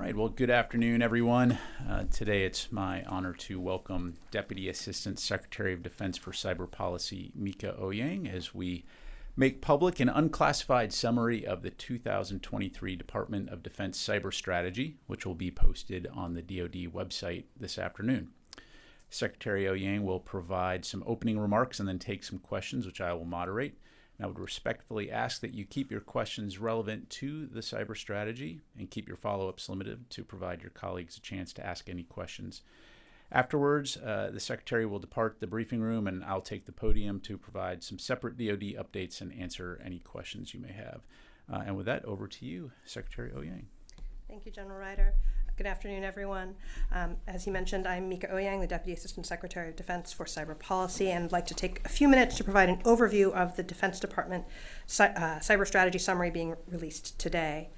right, well, good afternoon, everyone. Today it's my honor to welcome Deputy Assistant Secretary of Defense for Cyber Policy, Mieke Eoyang, as we make public an unclassified summary of the 2023 Department of Defense Cyber Strategy, which will be posted on the DoD website this afternoon. Secretary Eoyang will provide some opening remarks and then take some questions, which I will moderate. I would respectfully ask that you keep your questions relevant to the cyber strategy and keep your follow-ups limited to provide your colleagues a chance to ask any questions. Afterwards, the Secretary will depart the briefing room and I'll take the podium to provide some separate DoD updates and answer any questions you may have. And with that, over to you, Secretary Eoyang. Thank you, General Ryder. Good afternoon, everyone. As you mentioned, I'm Mieke Eoyang, the Deputy Assistant Secretary of Defense for Cyber Policy, and I'd like to take a few minutes to provide an overview of the Defense Department Cyber Strategy Summary being released today.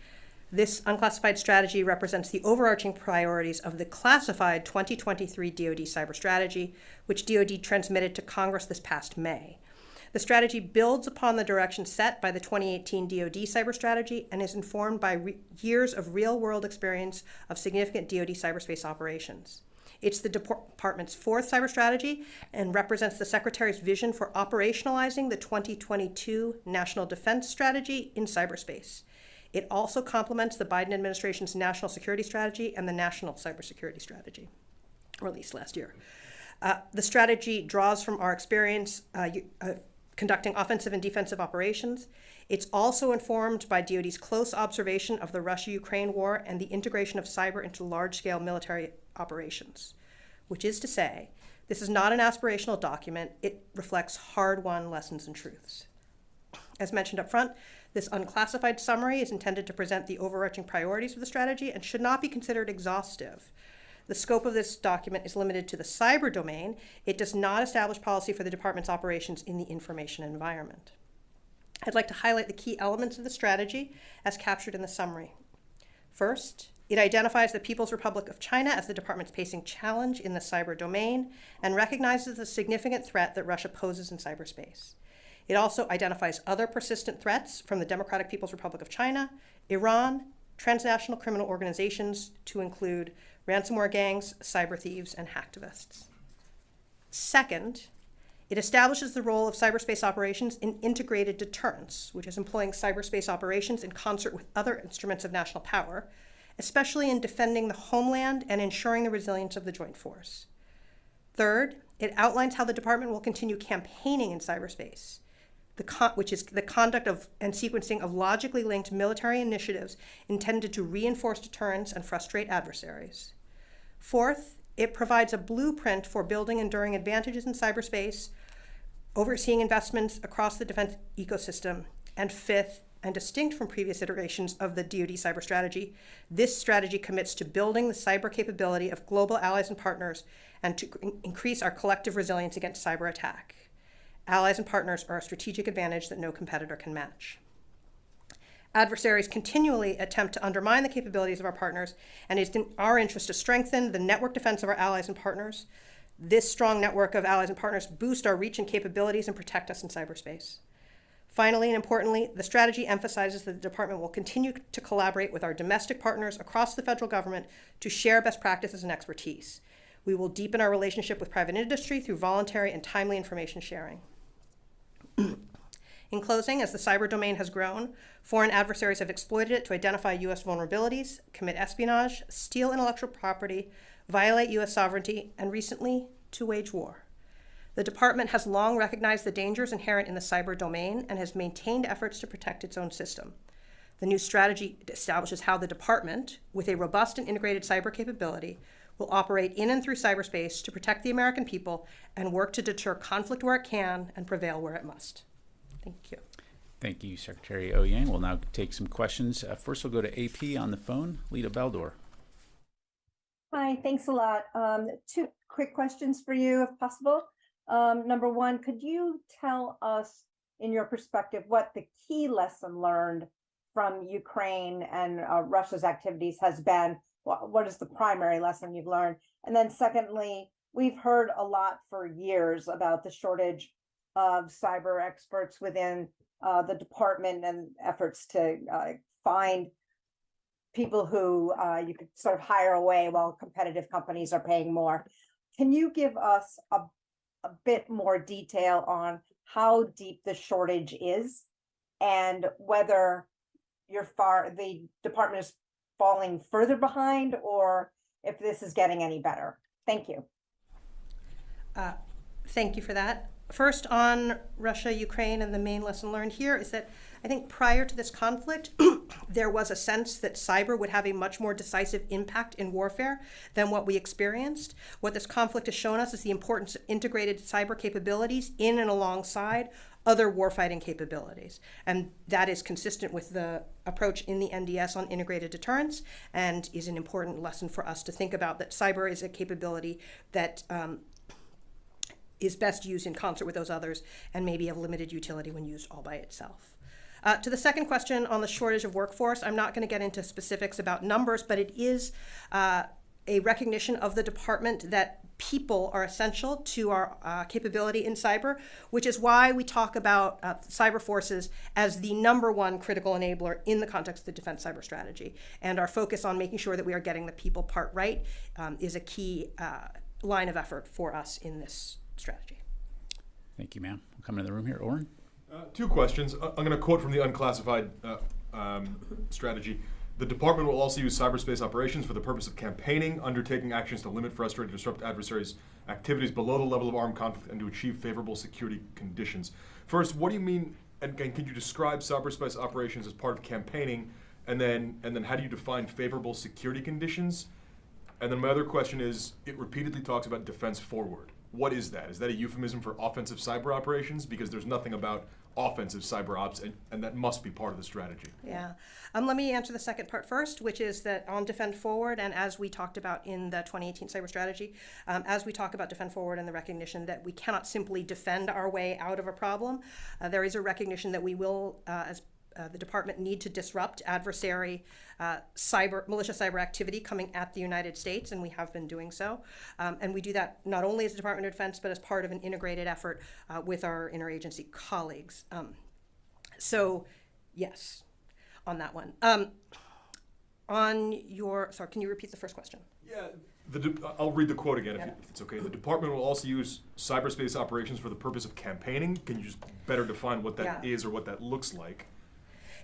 This unclassified strategy represents the overarching priorities of the classified 2023 DoD Cyber Strategy, which DoD transmitted to Congress this past May. The strategy builds upon the direction set by the 2018 DoD Cyber Strategy and is informed by years of real-world experience of significant DoD cyberspace operations. It's the Department's fourth cyber strategy and represents the Secretary's vision for operationalizing the 2022 National Defense Strategy in cyberspace. It also complements the Biden administration's National Security Strategy and the National Cybersecurity Strategy, released last year. The strategy draws from our experience conducting offensive and defensive operations. It's also informed by DoD's close observation of the Russia-Ukraine war and the integration of cyber into large-scale military operations, which is to say, this is not an aspirational document. It reflects hard-won lessons and truths. As mentioned up front, this unclassified summary is intended to present the overarching priorities of the strategy and should not be considered exhaustive. The scope of this document is limited to the cyber domain. It does not establish policy for the department's operations in the information environment. I'd like to highlight the key elements of the strategy as captured in the summary. First, it identifies the People's Republic of China as the department's pacing challenge in the cyber domain and recognizes the significant threat that Russia poses in cyberspace. It also identifies other persistent threats from the Democratic People's Republic of China, Iran, transnational criminal organizations to include ransomware gangs, cyber thieves, and hacktivists. Second, it establishes the role of cyberspace operations in integrated deterrence, which is employing cyberspace operations in concert with other instruments of national power, especially in defending the homeland and ensuring the resilience of the joint force. Third, it outlines how the department will continue campaigning in cyberspace, which is the conduct of and sequencing of logically linked military initiatives intended to reinforce deterrence and frustrate adversaries. Fourth, it provides a blueprint for building enduring advantages in cyberspace, overseeing investments across the defense ecosystem. And fifth, and distinct from previous iterations of the DoD cyber strategy, this strategy commits to building the cyber capability of global allies and partners and to increase our collective resilience against cyber attack. Allies and partners are a strategic advantage that no competitor can match. Adversaries continually attempt to undermine the capabilities of our partners, and it's in our interest to strengthen the network defense of our allies and partners. This strong network of allies and partners boost our reach and capabilities and protect us in cyberspace. Finally, and importantly, the strategy emphasizes that the department will continue to collaborate with our domestic partners across the federal government to share best practices and expertise. We will deepen our relationship with private industry through voluntary and timely information sharing. In closing, as the cyber domain has grown, foreign adversaries have exploited it to identify U.S. vulnerabilities, commit espionage, steal intellectual property, violate U.S. sovereignty, and recently, to wage war. The department has long recognized the dangers inherent in the cyber domain and has maintained efforts to protect its own system. The new strategy establishes how the department, with a robust and integrated cyber capability, will operate in and through cyberspace to protect the American people and work to deter conflict where it can and prevail where it must. Thank you. Thank you, Secretary Eoyang. We'll now take some questions. First, we'll go to AP on the phone. Lita Baldor. Hi, thanks a lot. Two quick questions for you, if possible. Number one, could you tell us, in your perspective, what the key lesson learned from Ukraine and Russia's activities has been? What is the primary lesson you've learned? And then secondly, we've heard a lot for years about the shortage of cyber experts within the department and efforts to find people who you could sort of hire away while competitive companies are paying more. Can you give us a bit more detail on how deep the shortage is and whether the department is falling further behind or if this is getting any better? Thank you. Thank you for that. First, on Russia, Ukraine, and the main lesson learned here is that I think prior to this conflict, there was a sense that cyber would have a much more decisive impact in warfare than what we experienced. What this conflict has shown us is the importance of integrated cyber capabilities in and alongside other warfighting capabilities. And that is consistent with the approach in the NDS on integrated deterrence and is an important lesson for us to think about, that cyber is a capability that is best used in concert with those others and maybe of limited utility when used all by itself. To the second question on the shortage of workforce, I'm not going to get into specifics about numbers, but it is a recognition of the department that people are essential to our capability in cyber, which is why we talk about cyber forces as the #1 critical enabler in the context of the defense cyber strategy. And our focus on making sure that we are getting the people part right is a key line of effort for us in this strategy. Thank you, ma'am. We'll come into the room here. Oren? Two questions. I'm going to quote from the unclassified strategy. The department will also use cyberspace operations for the purpose of campaigning, undertaking actions to limit, frustrate, and disrupt adversaries' activities below the level of armed conflict, and to achieve favorable security conditions. First, what do you mean, and can you describe cyberspace operations as part of campaigning, and then how do you define favorable security conditions? And then my other question is, it repeatedly talks about defense forward. What is that? Is that a euphemism for offensive cyber operations? Because there's nothing about offensive cyber ops, and that must be part of the strategy. Yeah. Let me answer the second part first, which is that on Defend Forward, and as we talked about in the 2018 cyber strategy, as we talk about Defend Forward and the recognition that we cannot simply defend our way out of a problem, there is a recognition that we will, as the department, need to disrupt adversary malicious cyber activity coming at the United States, and we have been doing so. And we do that not only as the Department of Defense, but as part of an integrated effort with our interagency colleagues. So, yes, on that one. Sorry, can you repeat the first question? Yeah, I'll read the quote again if it's okay. The department will also use cyberspace operations for the purpose of campaigning. Can you just better define what that is or what that looks like?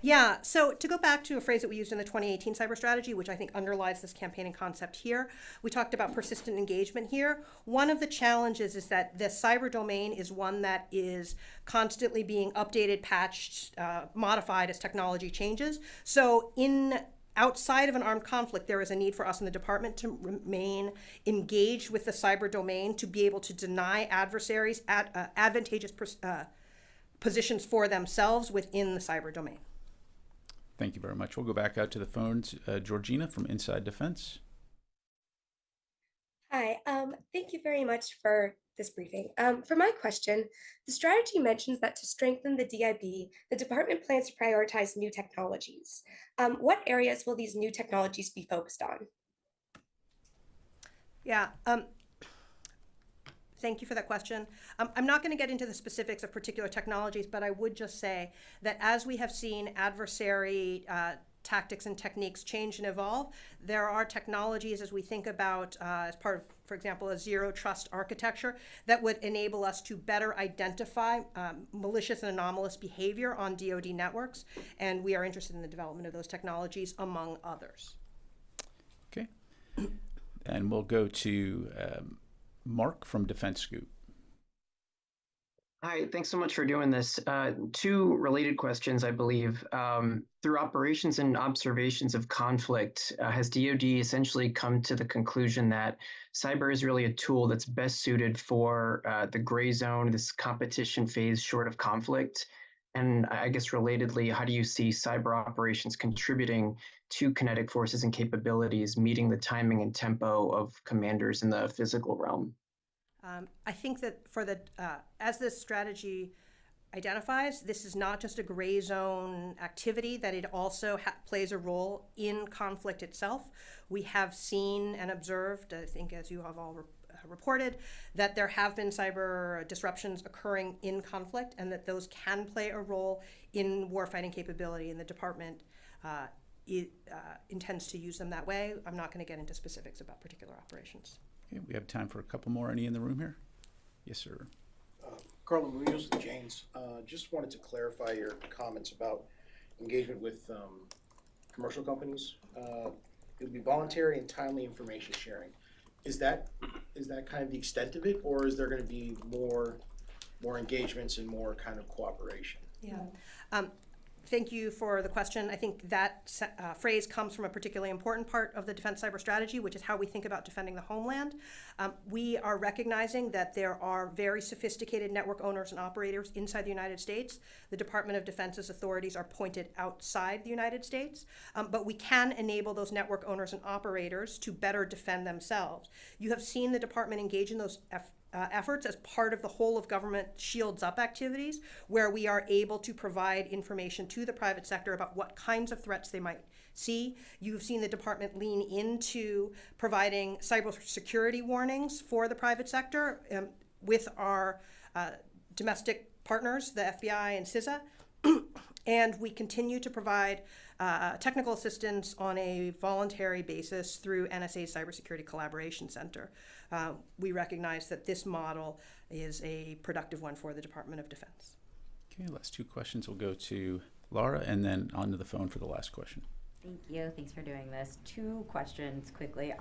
Yeah, so to go back to a phrase that we used in the 2018 cyber strategy, which I think underlies this campaigning concept here, we talked about persistent engagement here. One of the challenges is that the cyber domain is one that is constantly being updated, patched, modified as technology changes. So outside of an armed conflict, there is a need for us in the department to remain engaged with the cyber domain, to be able to deny adversaries advantageous positions for themselves within the cyber domain. Thank you very much. We'll go back out to the phones. Georgina from Inside Defense. Hi, thank you very much for this briefing. For my question, the strategy mentions that to strengthen the DIB, the department plans to prioritize new technologies. What areas will these new technologies be focused on? Yeah. Thank you for that question. I'm not going to get into the specifics of particular technologies, but I would just say that as we have seen adversary tactics and techniques change and evolve, there are technologies, as we think about as part of, for example, a zero trust architecture, that would enable us to better identify malicious and anomalous behavior on DoD networks, and we are interested in the development of those technologies, among others. Okay. And we'll go to Mark from Defense Scoop. Hi, thanks so much for doing this. Two related questions, I believe. Through operations and observations of conflict, has DoD essentially come to the conclusion that cyber is really a tool that's best suited for the gray zone, this competition phase short of conflict? And I guess relatedly, how do you see cyber operations contributing to kinetic forces and capabilities, meeting the timing and tempo of commanders in the physical realm? I think that as this strategy identifies, this is not just a gray zone activity, that it also plays a role in conflict itself. We have seen and observed, I think as you have all reported, that there have been cyber disruptions occurring in conflict, and that those can play a role in warfighting capability, and the department intends to use them that way. I'm not going to get into specifics about particular operations. Okay, we have time for a couple more. Any in the room here? Yes, sir. Carla Munoz with Janes. Just wanted to clarify your comments about engagement with commercial companies. It would be voluntary and timely information sharing. Is that kind of the extent of it, or is there going to be more engagements and more kind of cooperation? Yeah. Thank you for the question. I think that phrase comes from a particularly important part of the defense cyber strategy, which is how we think about defending the homeland. We are recognizing that there are very sophisticated network owners and operators inside the United States. The Department of Defense's authorities are pointed outside the United States, but we can enable those network owners and operators to better defend themselves. You have seen the department engage in those efforts as part of the whole of government Shields Up activities, where we are able to provide information to the private sector about what kinds of threats they might see. You've seen the department lean into providing cybersecurity warnings for the private sector with our domestic partners, the FBI and CISA. And we continue to provide technical assistance on a voluntary basis through NSA's Cybersecurity Collaboration Center. We recognize that this model is a productive one for the Department of Defense. Okay, last two questions will go to Laura, and then onto the phone for the last question. Thank you. Thanks for doing this. Two questions quickly.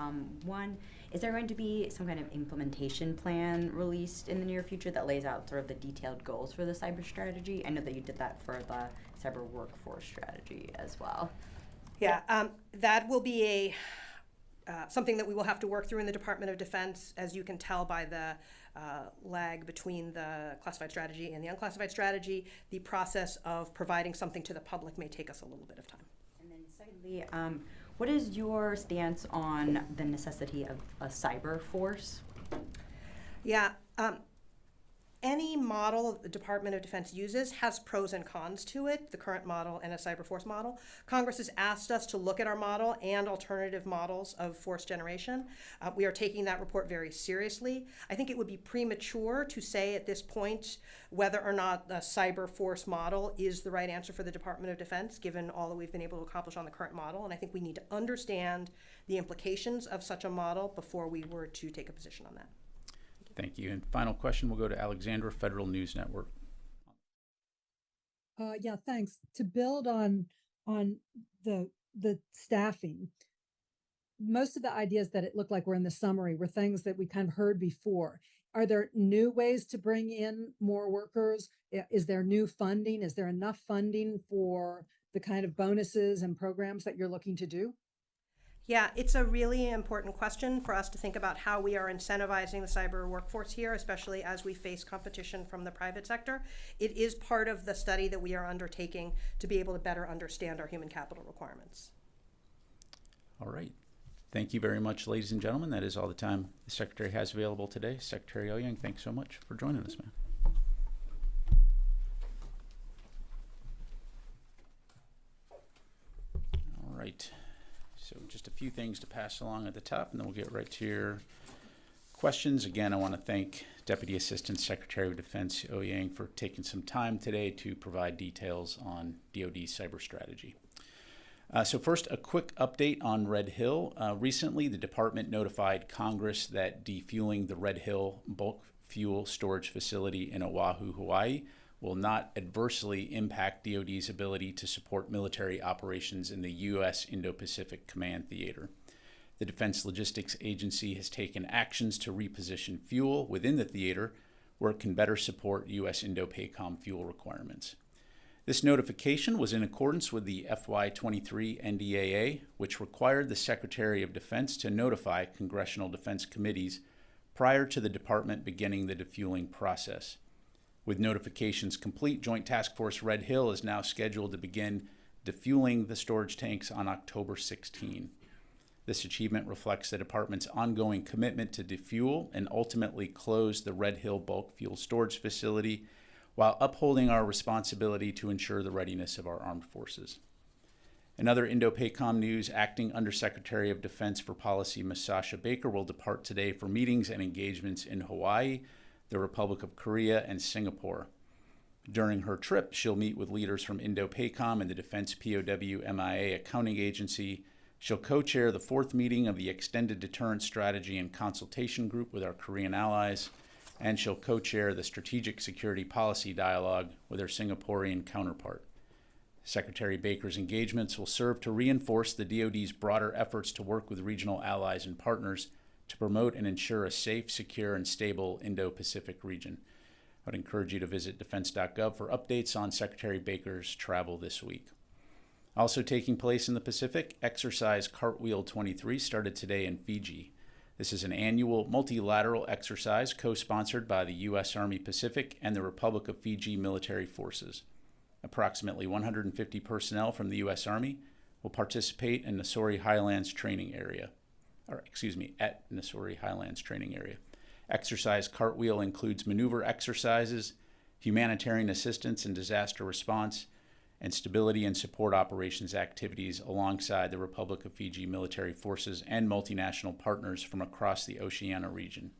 One, is there going to be some kind of implementation plan released in the near future that lays out sort of the detailed goals for the cyber strategy? I know that you did that for the cyber workforce strategy as well. Yeah, that will be a something that we will have to work through in the Department of Defense. As you can tell by the lag between the classified strategy and the unclassified strategy, the process of providing something to the public may take us a little bit of time. And then secondly, what is your stance on the necessity of a cyber force? Yeah, any model the Department of Defense uses has pros and cons to it, the current model and a cyber force model. Congress has asked us to look at our model and alternative models of force generation. We are taking that report very seriously. I think it would be premature to say at this point whether or not the cyber force model is the right answer for the Department of Defense, given all that we've been able to accomplish on the current model. And I think we need to understand the implications of such a model before we were to take a position on that. Thank you. And final question will go to Alexandra, Federal News Network. Yeah, thanks. To build on the staffing, most of the ideas that it looked like were in the summary were things that we kind of heard before. Are there new ways to bring in more workers? Is there new funding? Is there enough funding for the kind of bonuses and programs that you're looking to do? Yeah, it's a really important question for us to think about how we are incentivizing the cyber workforce here, especially as we face competition from the private sector. It is part of the study that we are undertaking to be able to better understand our human capital requirements. All right. Thank you very much, ladies and gentlemen. That is all the time the Secretary has available today. Secretary Eoyang, thanks so much for joining us, man. All right. So just a few things to pass along at the top, and then we'll get right to your questions. Again, I want to thank Deputy Assistant Secretary of Defense Eoyang for taking some time today to provide details on DoD's cyber strategy. So first, a quick update on Red Hill. Recently, the department notified Congress that defueling the Red Hill bulk fuel storage facility in Oahu, Hawaii, will not adversely impact DoD's ability to support military operations in the U.S. Indo-Pacific Command Theater. The Defense Logistics Agency has taken actions to reposition fuel within the theater where it can better support U.S. Indo-PACOM fuel requirements. This notification was in accordance with the FY23 NDAA, which required the Secretary of Defense to notify congressional defense committees prior to the department beginning the defueling process. With notifications complete, Joint Task Force Red Hill is now scheduled to begin defueling the storage tanks on October 16. This achievement reflects the department's ongoing commitment to defuel and ultimately close the Red Hill bulk fuel storage facility while upholding our responsibility to ensure the readiness of our armed forces. In other Indo-PACOM news, Acting Undersecretary of Defense for Policy Masasha Baker will depart today for meetings and engagements in Hawaii, the Republic of Korea, and Singapore. During her trip, she'll meet with leaders from Indo-PACOM and the Defense POW MIA Accounting Agency. She'll co-chair the 4th meeting of the Extended Deterrence Strategy and Consultation Group with our Korean allies, and she'll co-chair the Strategic Security Policy Dialogue with her Singaporean counterpart. Secretary Baker's engagements will serve to reinforce the DoD's broader efforts to work with regional allies and partners to promote and ensure a safe, secure, and stable Indo-Pacific region. I would encourage you to visit defense.gov for updates on Secretary Baker's travel this week. Also taking place in the Pacific, Exercise Cartwheel 23 started today in Fiji. This is an annual multilateral exercise co-sponsored by the U.S. Army Pacific and the Republic of Fiji military forces. Approximately 150 personnel from the U.S. Army will participate in Nassori Highlands Training Area, at Nassori Highlands Training Area. Exercise Cartwheel includes maneuver exercises, humanitarian assistance and disaster response, and stability and support operations activities alongside the Republic of Fiji military forces and multinational partners from across the Oceania region.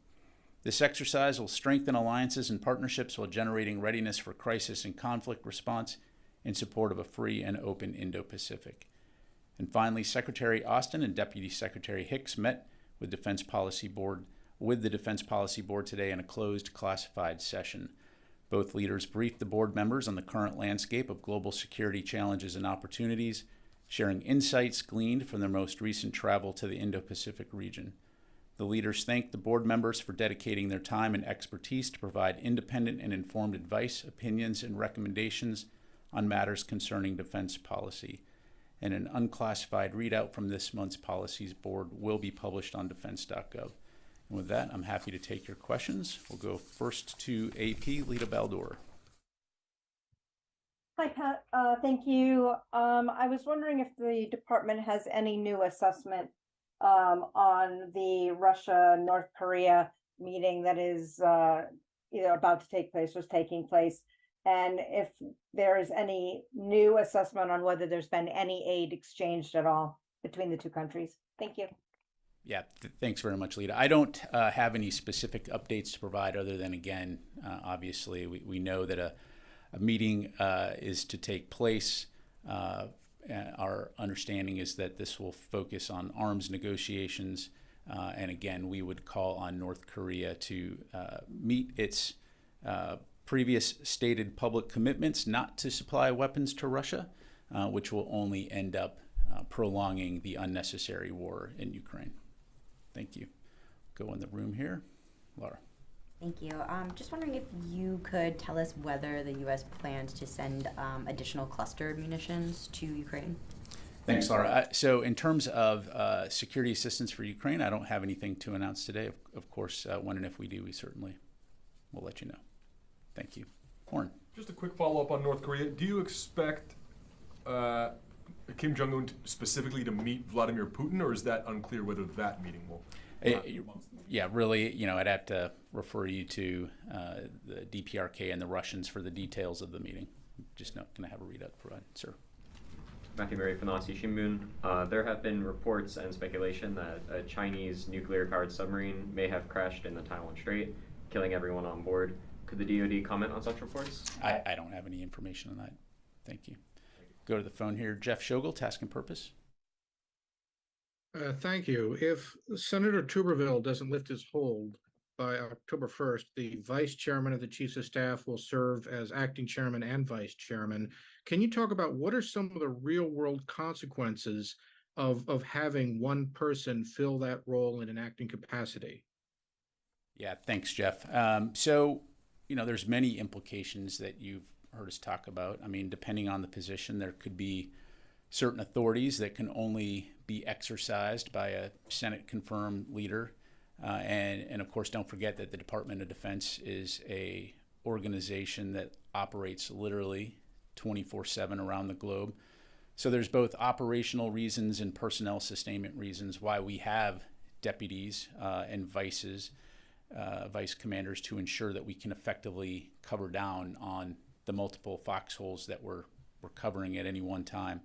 This exercise will strengthen alliances and partnerships while generating readiness for crisis and conflict response in support of a free and open Indo-Pacific. And finally, Secretary Austin and Deputy Secretary Hicks met with the Defense Policy Board today in a closed classified session. Both leaders briefed the board members on the current landscape of global security challenges and opportunities, sharing insights gleaned from their most recent travel to the Indo-Pacific region. The leaders thanked the board members for dedicating their time and expertise to provide independent and informed advice, opinions, and recommendations on matters concerning defense policy. And an unclassified readout from this month's policies board will be published on defense.gov. And with that, I'm happy to take your questions. We'll go first to AP, Lita Baldor. Hi, Pat. Thank you. I was wondering if the department has any new assessment on the Russia-North Korea meeting that is either about to take place or is taking place, and if there is any new assessment on whether there's been any aid exchanged at all between the two countries. Thank you. Yeah, thanks very much, Lita. I don't have any specific updates to provide other than, again, obviously, we know that a meeting is to take place. Our understanding is that this will focus on arms negotiations. And again, we would call on North Korea to meet its previous stated public commitments not to supply weapons to Russia, which will only end up prolonging the unnecessary war in Ukraine. Thank you. Go in the room here. Laura. Thank you. Just wondering if you could tell us whether the U.S. plans to send additional cluster munitions to Ukraine. Thanks, Laura. So in terms of security assistance for Ukraine, I don't have anything to announce today. Of course, when and if we do, we certainly will let you know. Thank you. Warren. Just a quick follow-up on North Korea. Do you expect Kim Jong-un specifically to meet Vladimir Putin, or is that unclear whether that meeting will Yeah, really, I'd have to refer you to the DPRK and the Russians for the details of the meeting. Just not going to have a readout to provide, sir. Matthew Murray from the Asahi Shimbun. There have been reports and speculation that a Chinese nuclear-powered submarine may have crashed in the Taiwan Strait, killing everyone on board. Could the DoD comment on such reports? I don't have any information on that. Thank you. Go to the phone here. Jeff Shogel, Task and Purpose. Thank you. If Senator Tuberville doesn't lift his hold by October 1st, the vice chairman of the Chiefs of Staff will serve as acting chairman and vice chairman. Can you talk about what are some of the real world consequences of having one person fill that role in an acting capacity? Yeah, thanks, Jeff. So, there's many implications that you've heard us talk about. I mean, depending on the position, there could be certain authorities that can only be exercised by a Senate-confirmed leader. And of course, don't forget that the Department of Defense is a organization that operates literally 24/7 around the globe. So there's both operational reasons and personnel sustainment reasons why we have deputies and vice commanders to ensure that we can effectively cover down on the multiple foxholes that we're covering at any one time.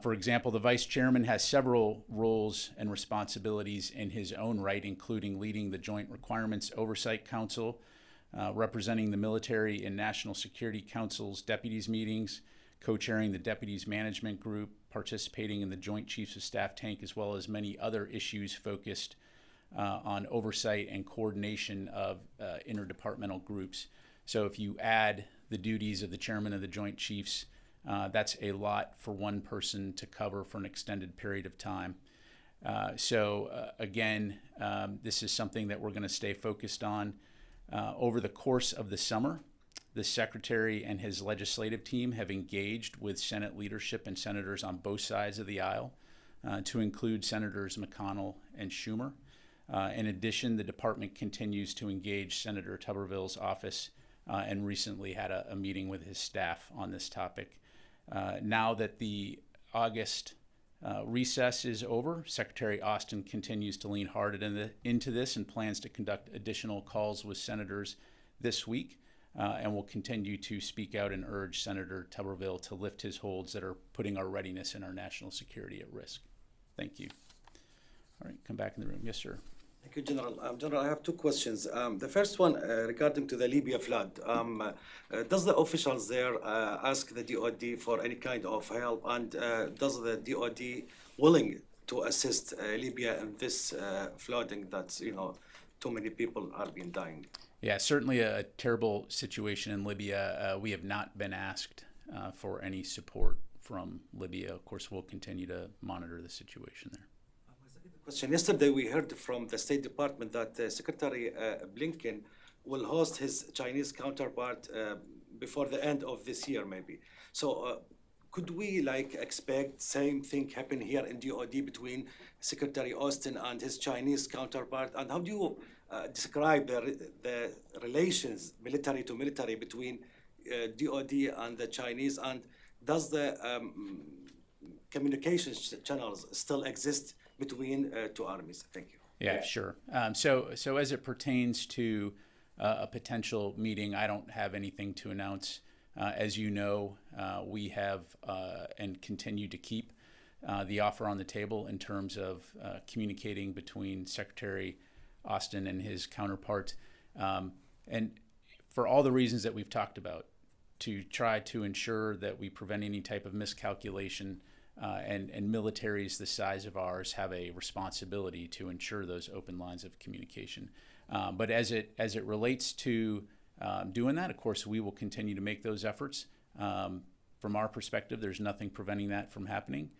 For example, the vice chairman has several roles and responsibilities in his own right, including leading the Joint Requirements Oversight Council, representing the Military and National Security Council's deputies meetings, co-chairing the Deputies Management Group, participating in the Joint Chiefs of Staff tank, as well as many other issues focused on oversight and coordination of interdepartmental groups. So if you add the duties of the chairman of the Joint Chiefs, that's a lot for one person to cover for an extended period of time. Again, this is something that we're going to stay focused on. Over the course of the summer, the Secretary and his legislative team have engaged with Senate leadership and senators on both sides of the aisle, to include Senators McConnell and Schumer. In addition, the department continues to engage Senator Tuberville's office and recently had a meeting with his staff on this topic. Now that the August recess is over, Secretary Austin continues to lean hard into this and plans to conduct additional calls with senators this week, and will continue to speak out and urge Senator Tuberville to lift his holds that are putting our readiness and our national security at risk. Thank you. All right, come back in the room. Yes, sir. Thank you, General. General, I have two questions. The first one regarding to the Libya flood. Does the officials there ask the DOD for any kind of help, and does the DOD willing to assist Libya in this flooding that's, too many people are being dying? Yeah, certainly a terrible situation in Libya. We have not been asked for any support from Libya. Of course, we'll continue to monitor the situation there. Question. Yesterday, we heard from the State Department that Secretary Blinken will host his Chinese counterpart before the end of this year, maybe. So could we expect same thing happen here in DOD between Secretary Austin and his Chinese counterpart? And how do you describe the relations, military to military, between DOD and the Chinese? And does the communications channels still exist between two armies? Thank you. Yeah, sure. So as it pertains to a potential meeting, I don't have anything to announce. As you know, we have and continue to keep the offer on the table in terms of communicating between Secretary Austin and his counterpart. And for all the reasons that we've talked about, to try to ensure that we prevent any type of miscalculation, and militaries the size of ours have a responsibility to ensure those open lines of communication. But as it relates to doing that, of course, we will continue to make those efforts. From our perspective, there's nothing preventing that from happening.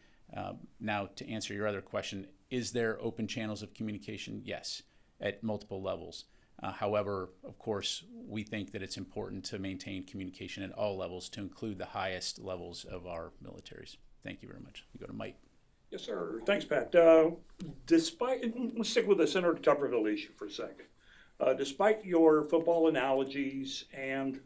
Now, to answer your other question, is there open channels of communication? Yes, at multiple levels. However, of course, we think that it's important to maintain communication at all levels, to include the highest levels of our militaries. Thank you very much. We go to Mike. Yes, sir. Thanks, Pat. Let's stick with the Senator Tuberville issue for a second. Despite your football analogies and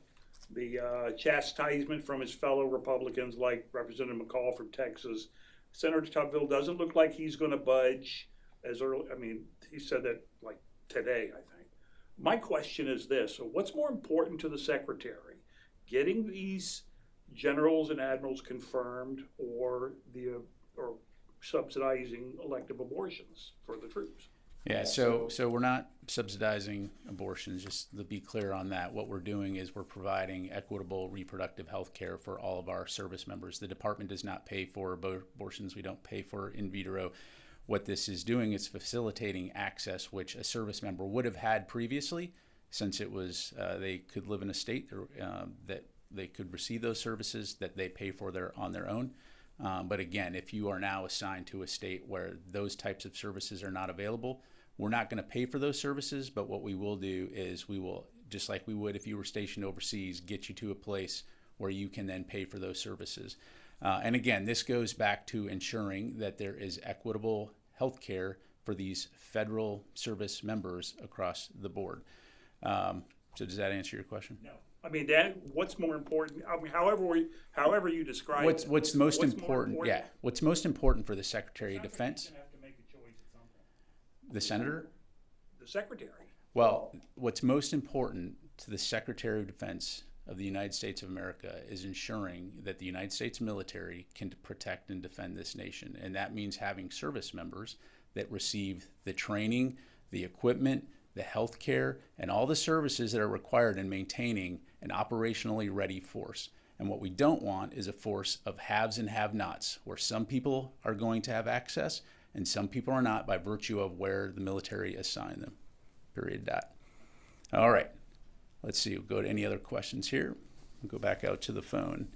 the chastisement from his fellow Republicans, like Representative McCall from Texas, Senator Tuberville doesn't look like he's going to budge as early. I mean, he said that like today, I think. My question is this: so what's more important to the Secretary, getting these generals and admirals confirmed, or subsidizing elective abortions for the troops? Yeah, so we're not subsidizing abortions, just to be clear on that. What we're doing is we're providing equitable reproductive health care for all of our service members. The department does not pay for abortions. We don't pay for in vitro. What this is doing is facilitating access, which a service member would have had previously, since it was they could live in a state that they could receive those services that they pay for on their own. But again, if you are now assigned to a state where those types of services are not available, we're not going to pay for those services, but what we will do is we will, just like we would if you were stationed overseas, get you to a place where you can then pay for those services. And again, this goes back to ensuring that there is equitable health care for these federal service members across the board. So does that answer your question? No. I mean, what's more important? I mean, however you describe what's most important? Yeah, what's most important for the Secretary of Defense? Have to make a choice at some point. The Senator? The Secretary. Well, what's most important to the Secretary of Defense of the United States of America is ensuring that the United States military can protect and defend this nation, and that means having service members that receive the training, the equipment, the health care, and all the services that are required in maintaining an operationally ready force. And what we don't want is a force of haves and have-nots, where some people are going to have access and some people are not by virtue of where the military assigned them. Period. Dot. All right. Let's see. We'll go to any other questions here. We'll go back out to the phone.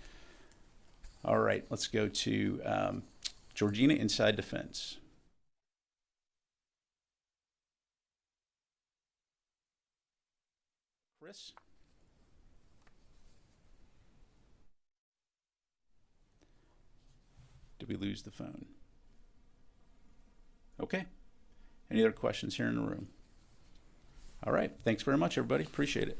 All right. Let's go to Georgina inside defense. Chris? Did we lose the phone? Okay. Any other questions here in the room? All right. Thanks very much, everybody. Appreciate it.